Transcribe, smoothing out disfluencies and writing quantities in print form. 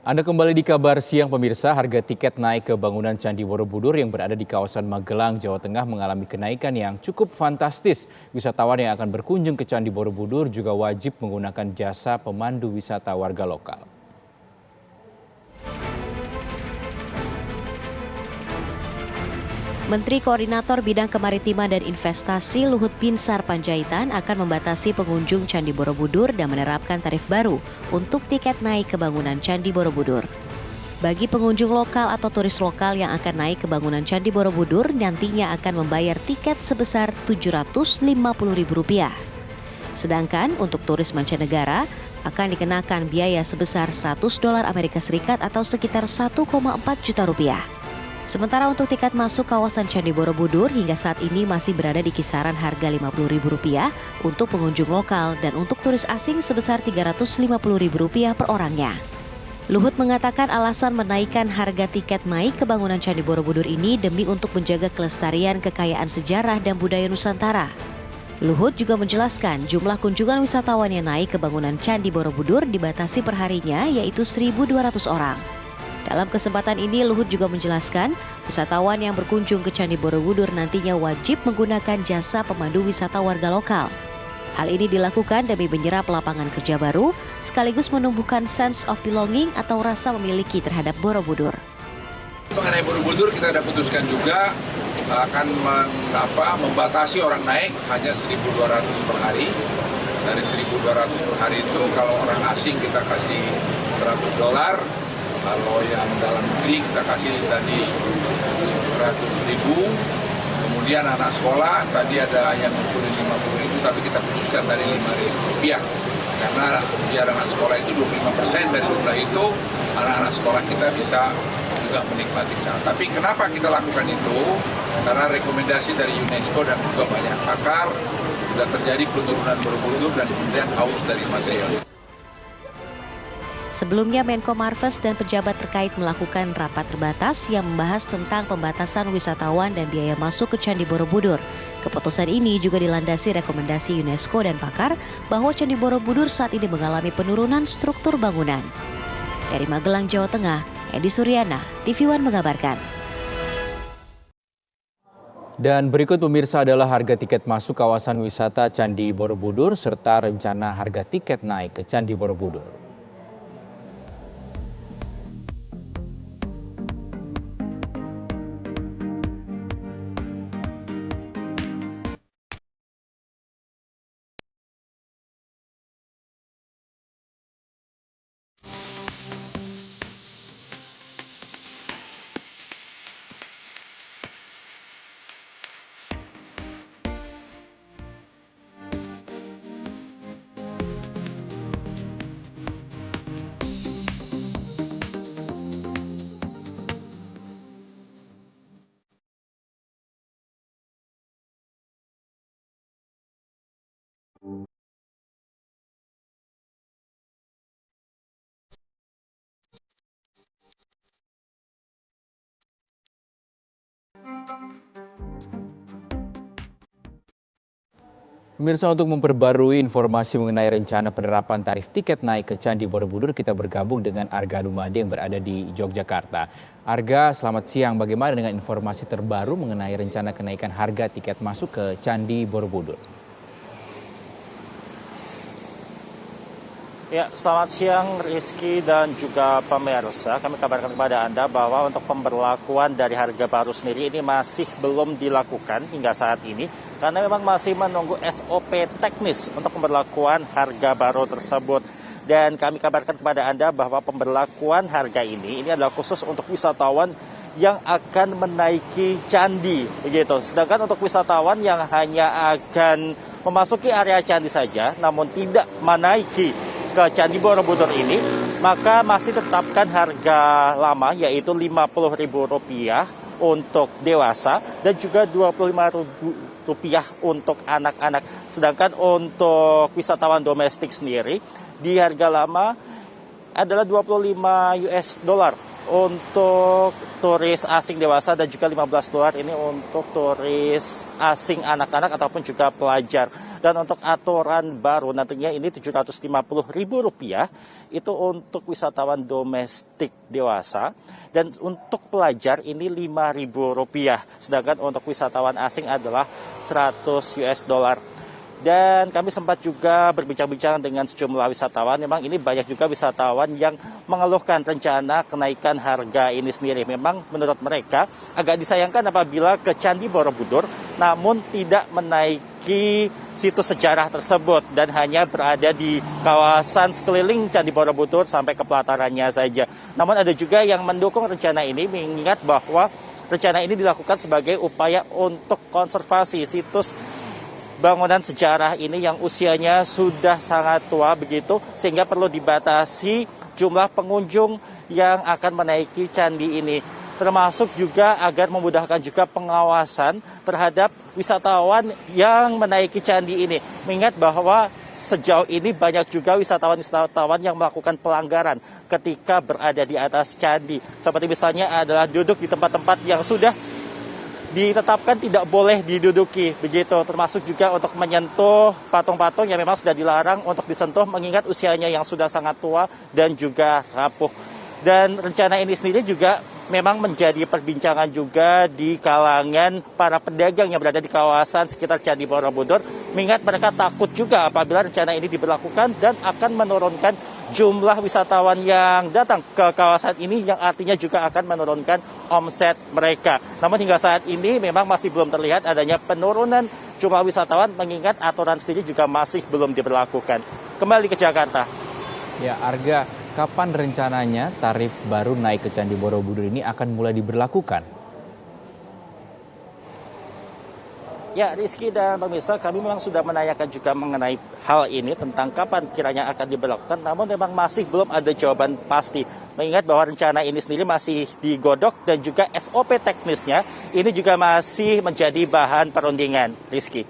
Anda kembali di Kabar Siang pemirsa, harga tiket naik ke bangunan Candi Borobudur yang berada di kawasan Magelang, Jawa Tengah mengalami kenaikan yang cukup fantastis. Wisatawan yang akan berkunjung ke Candi Borobudur juga wajib menggunakan jasa pemandu wisata warga lokal. Menteri Koordinator Bidang Kemaritiman dan Investasi Luhut Binsar Panjaitan akan membatasi pengunjung Candi Borobudur dan menerapkan tarif baru untuk tiket naik ke bangunan Candi Borobudur. Bagi pengunjung lokal atau turis lokal yang akan naik ke bangunan Candi Borobudur nantinya akan membayar tiket sebesar Rp750.000. Sedangkan untuk turis mancanegara akan dikenakan biaya sebesar $100 Amerika Serikat atau sekitar 1,4 juta rupiah. Sementara untuk tiket masuk kawasan Candi Borobudur hingga saat ini masih berada di kisaran harga Rp50.000 untuk pengunjung lokal dan untuk turis asing sebesar Rp350.000 per orangnya. Luhut mengatakan alasan menaikkan harga tiket naik ke bangunan Candi Borobudur ini demi untuk menjaga kelestarian kekayaan sejarah dan budaya Nusantara. Luhut juga menjelaskan jumlah kunjungan wisatawan yang naik ke bangunan Candi Borobudur dibatasi perharinya yaitu 1.200 orang. Dalam kesempatan ini, Luhut juga menjelaskan, wisatawan yang berkunjung ke Candi Borobudur nantinya wajib menggunakan jasa pemandu wisata warga lokal. Hal ini dilakukan demi menyerap lapangan kerja baru, sekaligus menumbuhkan sense of belonging atau rasa memiliki terhadap Borobudur. Mengenai Borobudur, kita ada putuskan juga akan membatasi orang naik hanya 1.200 per hari. Dari 1.200 per hari itu, kalau orang asing kita kasih $100. Kalau yang dalam negeri kita kasih tadi 100.000, kemudian anak sekolah tadi ada yang ngumpulin 50.000, tapi kita putuskan tadi Rp5.000 karena biar anak sekolah itu 25% dari jumlah itu anak-anak sekolah kita bisa juga menikmati sana. Tapi kenapa kita lakukan itu? Karena rekomendasi dari UNESCO dan juga banyak pakar sudah terjadi penurunan Borobudur dan kemudian haus dari material. Sebelumnya Menko Marves dan pejabat terkait melakukan rapat terbatas yang membahas tentang pembatasan wisatawan dan biaya masuk ke Candi Borobudur. Keputusan ini juga dilandasi rekomendasi UNESCO dan pakar bahwa Candi Borobudur saat ini mengalami penurunan struktur bangunan. Dari Magelang, Jawa Tengah, Edi Suryana, TV One mengabarkan. Dan berikut pemirsa adalah harga tiket masuk kawasan wisata Candi Borobudur serta rencana harga tiket naik ke Candi Borobudur. Pemirsa, untuk memperbarui informasi mengenai rencana penerapan tarif tiket naik ke Candi Borobudur, kita bergabung dengan Arga Dumadi yang berada di Yogyakarta. Arga, selamat siang. Bagaimana dengan informasi terbaru mengenai rencana kenaikan harga tiket masuk ke Candi Borobudur? Ya, selamat siang Rizky dan juga pemirsa. Kami kabarkan kepada Anda bahwa untuk pemberlakuan dari harga baru sendiri ini masih belum dilakukan hingga saat ini. Karena memang masih menunggu SOP teknis untuk pemberlakuan harga baru tersebut. Dan kami kabarkan kepada Anda bahwa pemberlakuan harga ini adalah khusus untuk wisatawan yang akan menaiki candi, begitu. Sedangkan untuk wisatawan yang hanya akan memasuki area candi saja, namun tidak menaiki ke Candi Borobudur ini, maka masih tetapkan harga lama yaitu Rp50.000 untuk dewasa dan juga Rp25.000 untuk anak-anak. Sedangkan untuk wisatawan domestik sendiri di harga lama adalah $25 untuk turis asing dewasa dan juga $15 ini untuk turis asing anak-anak ataupun juga pelajar. Dan untuk aturan baru nantinya ini Rp750.000 itu untuk wisatawan domestik dewasa, dan untuk pelajar ini Rp5.000, sedangkan untuk wisatawan asing adalah $100. Dan kami sempat juga berbincang-bincang dengan sejumlah wisatawan. Memang ini banyak juga wisatawan yang mengeluhkan rencana kenaikan harga ini sendiri. Memang menurut mereka agak disayangkan apabila ke Candi Borobudur namun tidak menaiki situs sejarah tersebut dan hanya berada di kawasan sekeliling Candi Borobudur sampai ke pelatarannya saja. Namun ada juga yang mendukung rencana ini, mengingat bahwa rencana ini dilakukan sebagai upaya untuk konservasi situs bangunan sejarah ini yang usianya sudah sangat tua begitu, sehingga perlu dibatasi jumlah pengunjung yang akan menaiki candi ini. Termasuk juga agar memudahkan juga pengawasan terhadap wisatawan yang menaiki candi ini. Mengingat bahwa sejauh ini banyak juga wisatawan-wisatawan yang melakukan pelanggaran ketika berada di atas candi. Seperti misalnya adalah duduk di tempat-tempat yang sudah ditetapkan tidak boleh diduduki begitu, termasuk juga untuk menyentuh patung-patung yang memang sudah dilarang untuk disentuh mengingat usianya yang sudah sangat tua dan juga rapuh. Dan rencana ini sendiri juga memang menjadi perbincangan juga di kalangan para pedagang yang berada di kawasan sekitar Candi Borobudur, mengingat mereka takut juga apabila rencana ini diberlakukan dan akan menurunkan jumlah wisatawan yang datang ke kawasan ini, yang artinya juga akan menurunkan omset mereka. Namun hingga saat ini memang masih belum terlihat adanya penurunan jumlah wisatawan, mengingat aturan sendiri juga masih belum diberlakukan. Kembali ke Jakarta. Ya, Arga, kapan rencananya tarif baru naik ke Candi Borobudur ini akan mulai diberlakukan? Ya, Rizky dan pemirsa, kami memang sudah menanyakan juga mengenai hal ini tentang kapan kiranya akan diberlakukan, namun memang masih belum ada jawaban pasti. Mengingat bahwa rencana ini sendiri masih digodok dan juga SOP teknisnya ini juga masih menjadi bahan perundingan. Rizky.